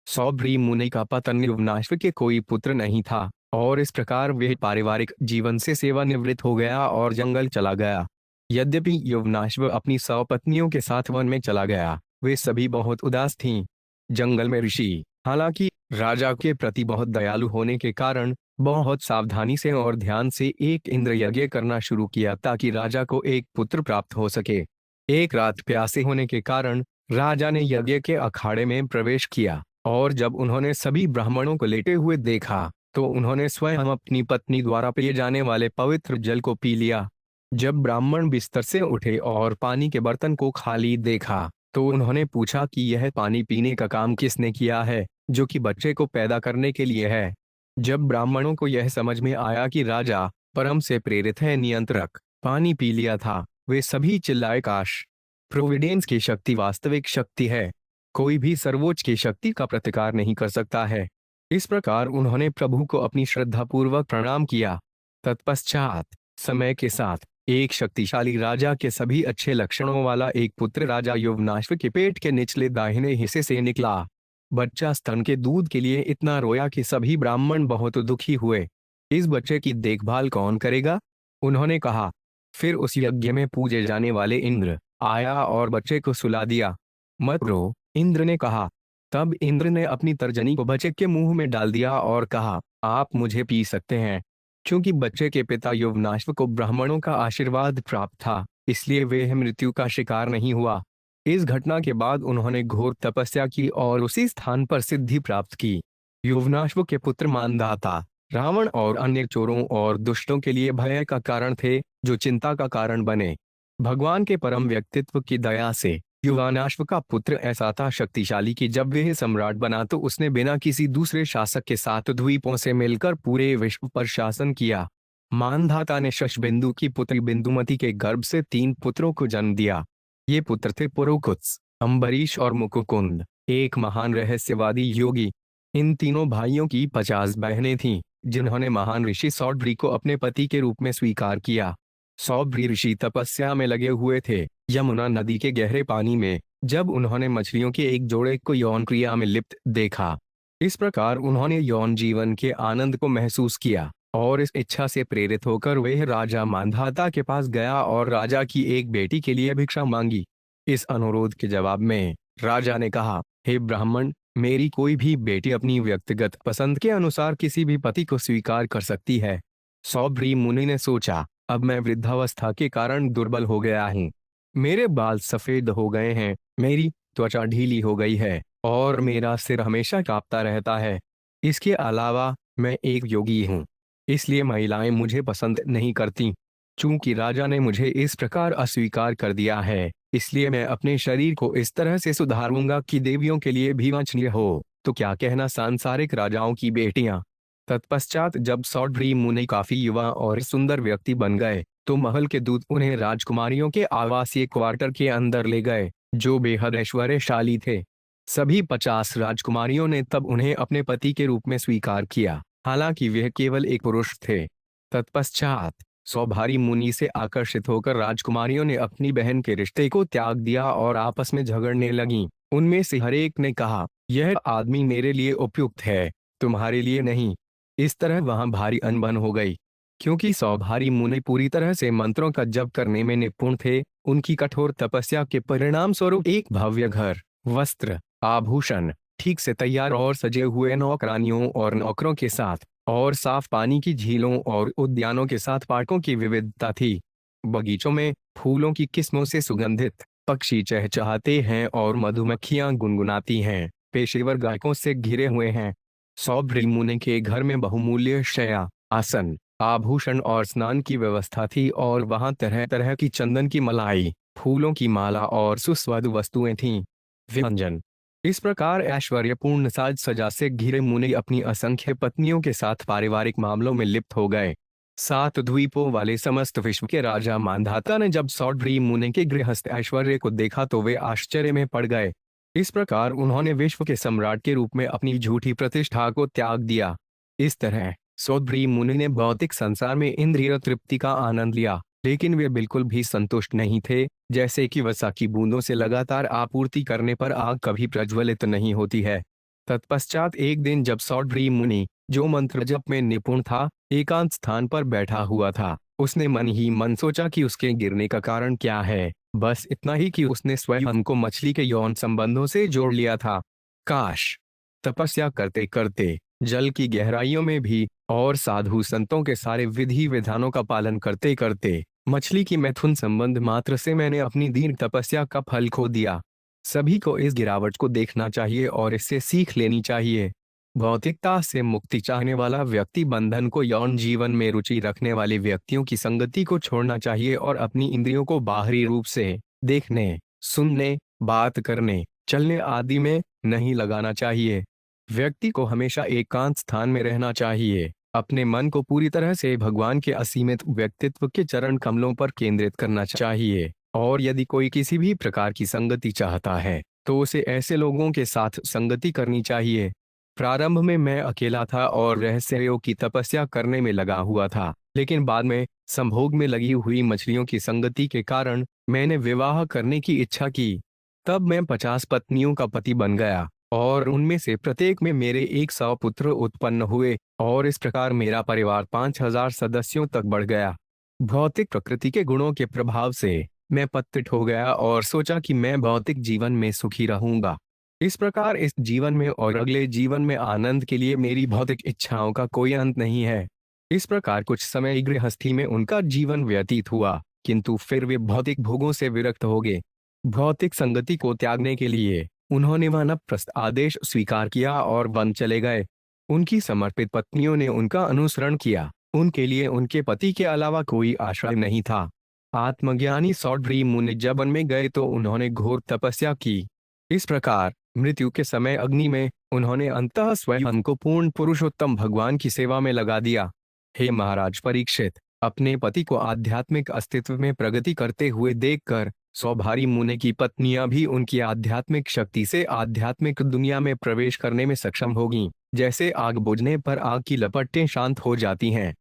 सौभरी मुनि का पतन युवनाश्व के कोई पुत्र नहीं था और इस प्रकार वह पारिवारिक जीवन से सेवानिवृत्त हो गया और जंगल चला गया। यद्यपि युवनाश्व अपनी 100 पत्नियों के साथ वन में चला गया, वे सभी बहुत उदास थीं। जंगल में ऋषि, हालांकि राजा के प्रति बहुत दयालु होने के कारण, बहुत सावधानी से और ध्यान से एक इंद्र यज्ञ करना शुरू किया ताकि राजा को एक पुत्र प्राप्त हो सके। एक रात प्यासे होने के कारण राजा ने यज्ञ के अखाड़े में प्रवेश किया और जब उन्होंने सभी ब्राह्मणों को लेटे हुए देखा तो उन्होंने स्वयं अपनी पत्नी द्वारा पिए जाने वाले पवित्र जल को पी लिया। जब ब्राह्मण बिस्तर से उठे और पानी के बर्तन को खाली देखा तो उन्होंने पूछा कि यह पानी पीने का काम किसने किया है, जो कि बच्चे को पैदा करने के लिए है। जब ब्राह्मणों को यह समझ में आया कि राजा परम से प्रेरित है नियंत्रक पानी पी लिया था, वे सभी चिल्लाए, काश! प्रोविडेंस की शक्ति वास्तविक शक्ति है, कोई भी सर्वोच्च की शक्ति का प्रतिकार नहीं कर सकता है। इस प्रकार उन्होंने प्रभु को अपनी श्रद्धापूर्वक प्रणाम किया। तत्पश्चात समय के साथ एक शक्तिशाली राजा के सभी अच्छे लक्षणों वाला एक पुत्र राजा युवनाश्व के पेट के निचले दाहिने हिस्से से निकला। बच्चा स्तन के दूध के लिए इतना रोया कि सभी ब्राह्मण बहुत दुखी हुए। इस बच्चे की देखभाल कौन करेगा? उन्होंने कहा। फिर उस यज्ञ में पूजे जाने वाले इंद्र आया और बच्चे को सुला दिया। मत रो, इंद्र ने कहा। तब इंद्र ने अपनी तर्जनी को बच्चे के मुंह में डाल दिया और कहा, आप मुझे पी सकते हैं। क्योंकि बच्चे के पिता युवनाश्व को ब्राह्मणों का आशीर्वाद प्राप्त था, इसलिए वह मृत्यु का शिकार नहीं हुआ। इस घटना के बाद उन्होंने घोर तपस्या की और उसी स्थान पर सिद्धि प्राप्त की। युवनाश्व के पुत्र मानधाता रावण और अन्य चोरों और दुष्टों के लिए भय का कारण थे, जो चिंता का कारण बने। भगवान के परम व्यक्तित्व की दया से युवानाश्व का पुत्र ऐसा था शक्तिशाली कि जब वह सम्राट बना तो उसने बिना किसी दूसरे शासक के साथ द्वीपों से मिलकर पूरे विश्व पर शासन किया। मानधाता ने शशबिंदु की पुत्री बिंदुमती के गर्भ से 3 पुत्रों को जन्म दिया। ये पुत्र थे पुरुकुत्स, अम्बरीश और मुकुकुंद, एक महान रहस्यवादी योगी। इन तीनों भाइयों की 50 बहनें थीं, जिन्होंने महान ऋषि सौभरी को अपने पति के रूप में स्वीकार किया। सौभरी ऋषि तपस्या में लगे हुए थे यमुना नदी के गहरे पानी में, जब उन्होंने मछलियों के एक जोड़े को यौन क्रिया में लिप्त देखा। इस प्रकार उन्होंने यौन जीवन के आनंद को महसूस किया और इस इच्छा से प्रेरित होकर वह राजा मानधाता के पास गया और राजा की एक बेटी के लिए भिक्षा मांगी। इस अनुरोध के जवाब में राजा ने कहा, हे ब्राह्मण, मेरी कोई भी बेटी अपनी व्यक्तिगत पसंद के अनुसार किसी भी पति को स्वीकार कर सकती है। सौभरी मुनि ने सोचा, अब मैं वृद्धावस्था के कारण दुर्बल हो गया हूँ, मेरे बाल सफेद हो गए हैं, मेरी त्वचा ढीली हो गई है और मेरा सिर हमेशा कांपता रहता है। इसके अलावा मैं एक योगी हूँ, इसलिए महिलाएं मुझे पसंद नहीं करती। चूंकि राजा ने मुझे इस प्रकार अस्वीकार कर दिया है, इसलिए मैं अपने शरीर को इस तरह से सुधारूंगा कि देवियों के लिए भी वांछनीय हो, तो क्या कहना सांसारिक राजाओं की बेटियां। तत्पश्चात जब सौभरी मुनि काफी युवा और सुंदर व्यक्ति बन गए तो महल के दूत उन्हें राजकुमारियों के आवासीय क्वार्टर के अंदर ले गए, जो बेहद ऐश्वर्यशाली थे। सभी 50 राजकुमारियों ने तब उन्हें अपने पति के रूप में स्वीकार किया, हालांकि वे केवल एक पुरुष थे। तत्पश्चात सौभरी मुनि से आकर्षित होकर राजकुमारियों ने अपनी बहन के रिश्ते को त्याग दिया और आपस में झगड़ने लगीं। उनमें से हर एक ने कहा, यह आदमी मेरे लिए उपयुक्त है, तुम्हारे लिए नहीं। इस तरह वहां भारी अनबन हो गई। क्योंकि सौभरी मुनि पूरी तरह से मंत्रों का जप करने में निपुण थे, उनकी कठोर तपस्या के परिणाम स्वरूप एक भव्य घर, वस्त्र, आभूषण, ठीक से तैयार और सजे हुए नौकरानियों और नौकरों के साथ, और साफ पानी की झीलों और उद्यानों के साथ पार्कों की विविधता थी। बगीचों में फूलों की किस्मों से सुगंधित पक्षी चहचहाते हैं और मधुमक्खियां गुनगुनाती हैं, पेशेवर गायकों से घिरे हुए हैं। सौभरी मुनि के घर में बहुमूल्य शय्या, आसन, आभूषण और स्नान की व्यवस्था थी और वहां तरह तरह की चंदन की मलाई, फूलों की माला और सुस्वादु वस्तुएं थीं। व्यंजन। इस प्रकार ऐश्वर्यपूर्ण साज सजा से घिरे मुनि अपनी असंख्य पत्नियों के साथ पारिवारिक मामलों में लिप्त हो गए। 7 द्वीपों वाले समस्त विश्व के राजा मानधाता ने जब सौभरी मुनि के गृहस्थ ऐश्वर्य को देखा तो वे आश्चर्य में पड़ गए। इस प्रकार उन्होंने विश्व के सम्राट के रूप में अपनी झूठी प्रतिष्ठा को त्याग दिया। इस तरह सौभरी मुनि ने भौतिक संसार में इंद्रिय तृप्ति का आनंद लिया, लेकिन वे बिल्कुल भी संतुष्ट नहीं थे। जैसे कि वसा की बूंदों से लगातार आपूर्ति करने पर आग कभी प्रज्वलित नहीं होती है, तत्पश्चात एक दिन जब सौड्री मुनि, जो मंत्र जप में निपुण था, एकांत स्थान पर बैठा हुआ था, उसने मन ही मन सोचा कि उसके गिरने का कारण क्या है। बस इतना ही कि उसने स्वयं को मछली के यौन संबंधों से जोड़ लिया था। काश! तपस्या करते करते, जल की गहराइयों में भी, और साधु संतों के सारे विधि विधानों का पालन करते करते, मछली की मैथुन संबंध मात्र से मैंने अपनी दीर्घ तपस्या का फल खो दिया। सभी को इस गिरावट को देखना चाहिए और इससे सीख लेनी चाहिए। भौतिकता से मुक्ति चाहने वाला व्यक्ति बंधन को यौन जीवन में रुचि रखने वाले व्यक्तियों की संगति को छोड़ना चाहिए और अपनी इंद्रियों को बाहरी रूप से देखने, सुनने, बात करने, चलने आदि में नहीं लगाना चाहिए। व्यक्ति को हमेशा एकांत स्थान में रहना चाहिए, अपने मन को पूरी तरह से भगवान के असीमित व्यक्तित्व के चरण कमलों पर केंद्रित करना चाहिए, और यदि कोई किसी भी प्रकार की संगति चाहता है तो उसे ऐसे लोगों के साथ संगति करनी चाहिए। प्रारंभ में मैं अकेला था और रहस्य योग की तपस्या करने में लगा हुआ था, लेकिन बाद में संभोग में लगी हुई मछलियों की संगति के कारण मैंने विवाह करने की इच्छा की। तब मैं 50 पत्नियों का पति बन गया और उनमें से प्रत्येक में मेरे 100 पुत्र उत्पन्न हुए, और इस प्रकार मेरा परिवार 5000 सदस्यों तक बढ़ गया। भौतिक प्रकृति के गुणों के प्रभाव से मैं पतित हो गया और सोचा कि मैं भौतिक जीवन में सुखी रहूंगा। इस प्रकार इस जीवन में और अगले जीवन में आनंद के लिए मेरी भौतिक इच्छाओं का कोई अंत नहीं है। इस प्रकार कुछ समय गृहस्थी में उनका जीवन व्यतीत हुआ, किंतु फिर वे भौतिक भोगों से विरक्त हो गए। भौतिक संगति को त्यागने के लिए उन्होंने वानप्रस्थ आदेश स्वीकार किया और वन चले गए। उनकी समर्पित पत्नियों ने उनका अनुसरण किया। उनके लिए उनके पति के अलावा कोई आश्रय नहीं था। आत्मज्ञानी सौड्री मुनि जब वन में गए तो उन्होंने घोर तपस्या की। इस प्रकार मृत्यु के समय अग्नि में उन्होंने अंततः स्वयं को पूर्ण पुरुषोत्तम भगवान की सेवा में लगा दिया। हे महाराज परीक्षित, अपने पति को आध्यात्मिक अस्तित्व में प्रगति करते हुए देखकर सौभारी मुनि की पत्नियां भी उनकी आध्यात्मिक शक्ति से आध्यात्मिक दुनिया में प्रवेश करने में सक्षम होगी, जैसे आग बुझने पर आग की लपटें शांत हो जाती हैं।